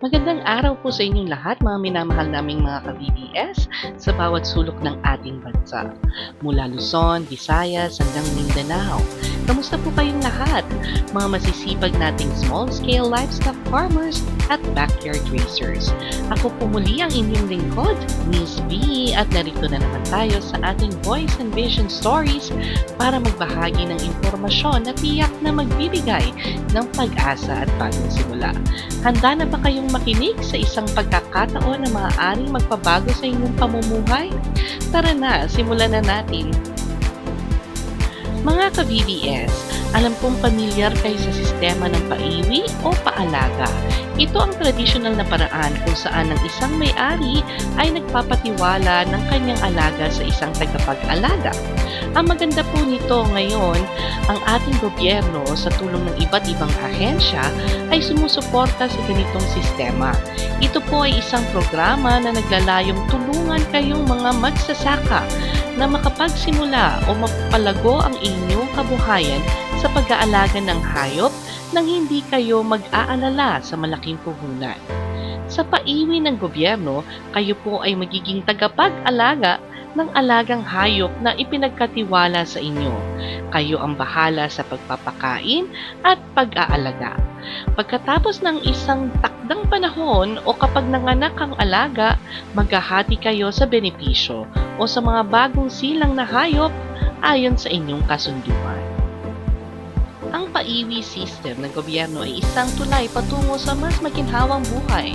Magandang araw po sa inyong lahat, mga minamahal naming mga ka-BBS sa bawat sulok ng ating bansa. Mula Luzon, Visayas hanggang Mindanao. Kamusta po kayong lahat? Mga masisipag nating small-scale livestock farmers at backyard racers. Ako po muli ang inyong lingkod, Miss B, at narito na naman tayo sa ating Voice and Vision Stories para magbahagi ng impormasyon na tiyak na magbibigay ng pag-asa at bagong simula. Handa na ba kayong makinig sa isang pagkakataon na maaaring magpabago sa inyong pamumuhay? Tara na, simulan na natin. Mga ka-BBS, alam kong pamilyar kayo sa sistema ng paiwi o paalaga. Ito ang tradisyonal na paraan kung saan ang isang may-ari ay nagpapatiwala ng kanyang alaga sa isang tagapag-alaga. Ang maganda po nito ngayon, ang ating gobyerno sa tulong ng iba't ibang ahensya ay sumusuporta sa ganitong sistema. Ito po ay isang programa na naglalayong tulungan kayong mga magsasaka na makapagsimula o mapalago ang inyong kabuhayan sa pag-aalaga ng hayop nang hindi kayo mag-aalala sa malaking puhunan. Sa paiwi ng gobyerno, kayo po ay magiging tagapag-alaga ng alagang hayop na ipinagkatiwala sa inyo. Kayo ang bahala sa pagpapakain at pag-aalaga. Pagkatapos ng isang takdang panahon o kapag nanganak ang alaga, maghahati kayo sa benepisyo o sa mga bagong silang na hayop ayon sa inyong kasunduan. Ang paiwi system ng gobyerno ay isang tulay patungo sa mas maginhawang buhay.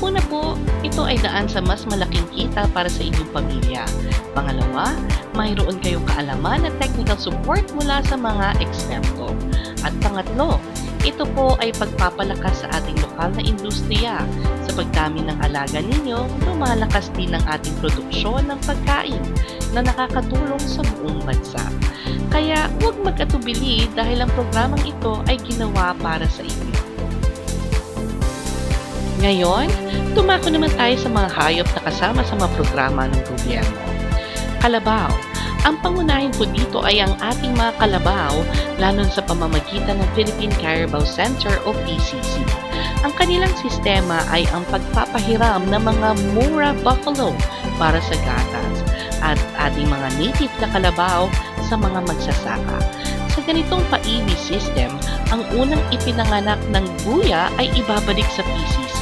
Una po, ito ay daan sa mas malaking kita para sa inyong pamilya. Pangalawa, mayroon kayong kaalaman at technical support mula sa mga eksperto. At pangatlo, ito po ay pagpapalakas sa ating lokal na industriya. Sa pagdami ng alaga ninyo, lumalakas din ang ating produksyon ng pagkain na nakakatulong sa buong bansa. Kaya huwag mag-atubili dahil ang programang ito ay ginawa para sa inyo. Ngayon, tumako naman tayo sa mga hayop na kasama sa mga programa ng gobyerno. Kalabaw. Ang pangunahin po dito ay ang ating mga kalabaw lalo sa pamamagitan ng Philippine Carabao Center o PCC. Ang kanilang sistema ay ang pagpapahiram ng mga mura buffalo para sa gatas at ating mga native na kalabaw sa mga magsasaka. Sa ganitong paiwi system, ang unang ipinanganak ng buya ay ibabalik sa PCC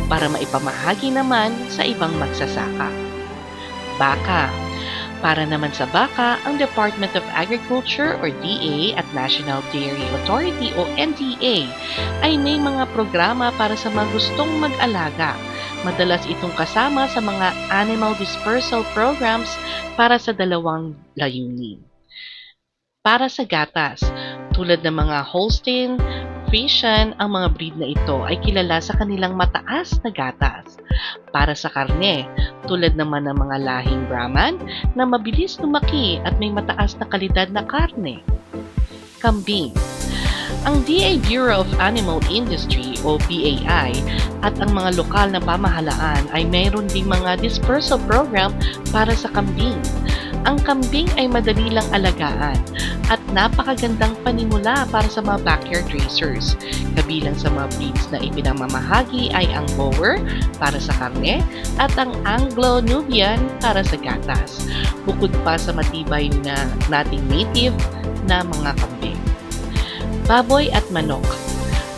para maipamahagi naman sa ibang magsasaka. Baka. Para naman sa baka, ang Department of Agriculture or DA at National Dairy Authority o NDA ay may mga programa para sa mga gustong mag-alaga. Madalas itong kasama sa mga animal dispersal programs para sa dalawang layunin. Para sa gatas, tulad ng mga Holstein, Friesian, ang mga breed na ito ay kilala sa kanilang mataas na gatas. Para sa karne, tulad naman ng mga lahing Brahman na mabilis lumaki at may mataas na kalidad na karne. Kambing. Ang DA Bureau of Animal Industry o BAI at ang mga lokal na pamahalaan ay mayroon ding mga dispersal program para sa kambing. Ang kambing ay madali lang alagaan at napakagandang panimula para sa mga backyard racers. Kabilang sa mga breeds na ipinamamahagi ay ang Boer para sa karne at ang Anglo-Nubian para sa gatas. Bukod pa sa matibay na nating native na mga kambing. Baboy at manok.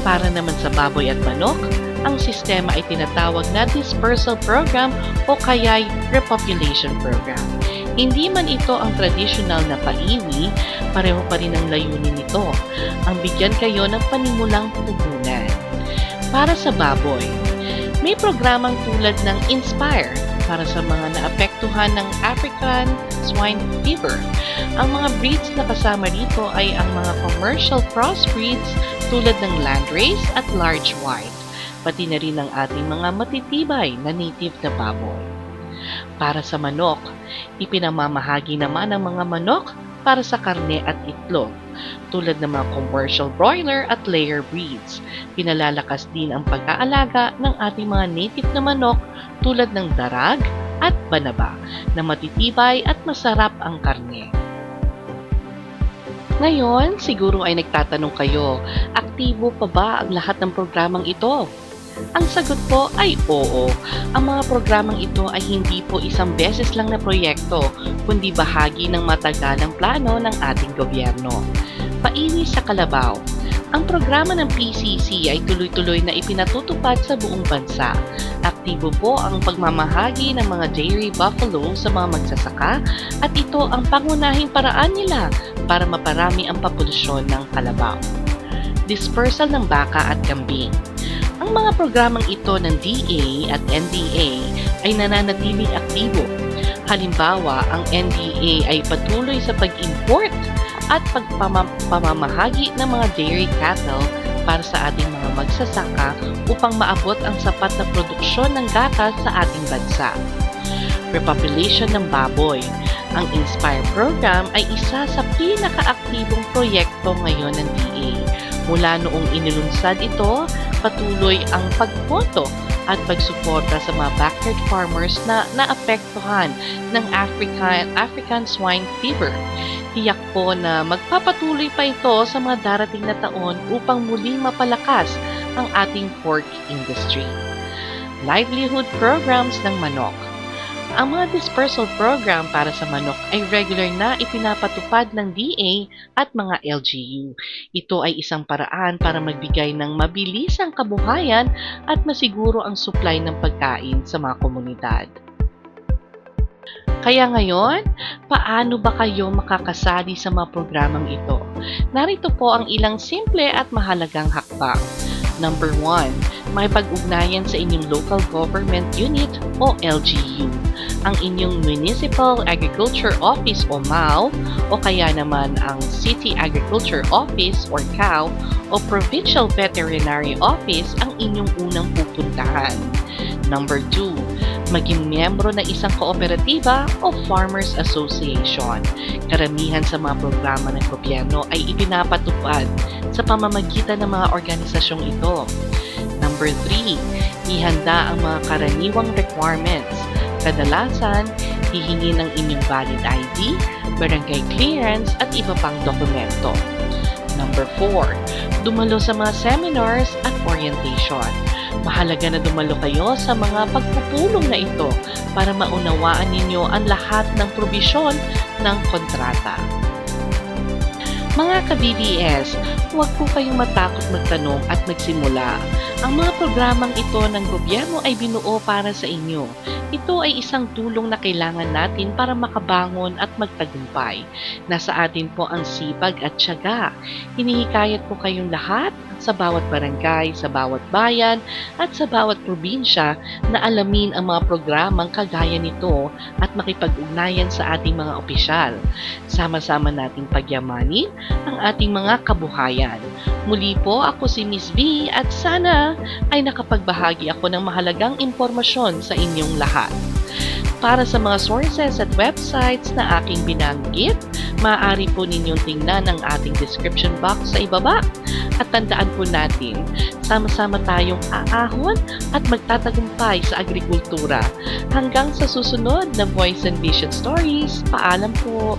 Para naman sa baboy at manok, ang sistema ay tinatawag na dispersal program o kaya'y repopulation program. Hindi man ito ang tradisyonal na paiwi, pareho pa rin ang layunin nito, ang bigyan kayo ng panimulang puhunan. Para sa baboy, may programang tulad ng Inspire para sa mga naapektuhan ng African swine fever. Ang mga breeds na kasama dito ay ang mga commercial crossbreeds tulad ng Landrace at Large White, pati na rin ang ating mga matitibay na native na baboy. Para sa manok, ipinamamahagi naman ang mga manok para sa karne at itlog, tulad ng mga commercial broiler at layer breeds. Pinalalakas din ang pag-aalaga ng ating mga native na manok tulad ng darag at banaba na matitibay at masarap ang karne. Ngayon, siguro ay nagtatanong kayo, aktibo pa ba ang lahat ng programang ito? Ang sagot po ay oo. Ang mga programang ito ay hindi po isang beses lang na proyekto, kundi bahagi ng matagalang plano ng ating gobyerno. Pairi sa Kalabaw. Ang programa ng PCC ay tuloy-tuloy na ipinatutupad sa buong bansa. Aktibo po ang pagmamahagi ng mga dairy buffalo sa mga magsasaka at ito ang pangunahing paraan nila para maparami ang populasyon ng kalabaw. Dispersal ng baka at kambing. Ang mga programang ito ng DA at NDA ay nananatiling aktibo. Halimbawa, ang NDA ay patuloy sa pag-import at pagpamamahagi ng mga dairy cattle para sa ating mga magsasaka upang maabot ang sapat na produksyon ng gatas sa ating bansa. Repopulation ng baboy. Ang INSPIRE program ay isa sa pinakaaktibong proyekto ngayon ng DA. Mula noong inilunsad ito, patuloy ang pagboto at pagsuporta sa mga backyard farmers na naapektuhan ng African swine fever. Tiyak po na magpapatuloy pa ito sa mga darating na taon upang muling mapalakas ang ating pork industry. Livelihood programs ng manok. Ang mga dispersal program para sa manok ay regular na ipinapatupad ng DA at mga LGU. Ito ay isang paraan para magbigay ng mabilisang kabuhayan at masiguro ang supply ng pagkain sa mga komunidad. Kaya ngayon, paano ba kayo makakasali sa mga programang ito? Narito po ang ilang simple at mahalagang hakbang. Number 1, may pag-ugnayan sa inyong local government unit o LGU, ang inyong Municipal Agriculture Office o MAO, o kaya naman ang City Agriculture Office or CAO, o Provincial Veterinary Office ang inyong unang pupuntahan. Number 2, maging miyembro ng isang kooperatiba o Farmers Association. Karamihan sa mga programa ng gobyerno ay ipinapatupad sa pamamagitan ng mga organisasyong ito. Number 3, ihanda ang mga karaniwang requirements. Kadalasan, hihingi ng inyong valid ID, barangay clearance at iba pang dokumento. Number 4, dumalo sa mga seminars at orientation. Mahalaga na dumalo kayo sa mga pagpupulong na ito para maunawaan ninyo ang lahat ng probisyon ng kontrata. Mga ka-BBS, huwag po kayong matakot magtanong at magsimula. Ang mga programang ito ng gobyerno ay binuo para sa inyo. Ito ay isang tulong na kailangan natin para makabangon at magtagumpay. Nasa atin po ang sipag at tiyaga. Hinihikayat po kayong lahat sa bawat barangay, sa bawat bayan, at sa bawat probinsya na alamin ang mga programang kagaya nito at makipag-ugnayan sa ating mga opisyal. Sama-sama nating pagyamanin ang ating mga kabuhayan. Muli po, ako si Miss V at sana ay nakapagbahagi ako ng mahalagang impormasyon sa inyong lahat. Para sa mga sources at websites na aking binanggit, maaari po ninyong tingnan ang ating description box sa ibaba. At tandaan po natin, sama-sama tayong aahon at magtatagumpay sa agrikultura. Hanggang sa susunod na Voice and Vision Stories, paalam po!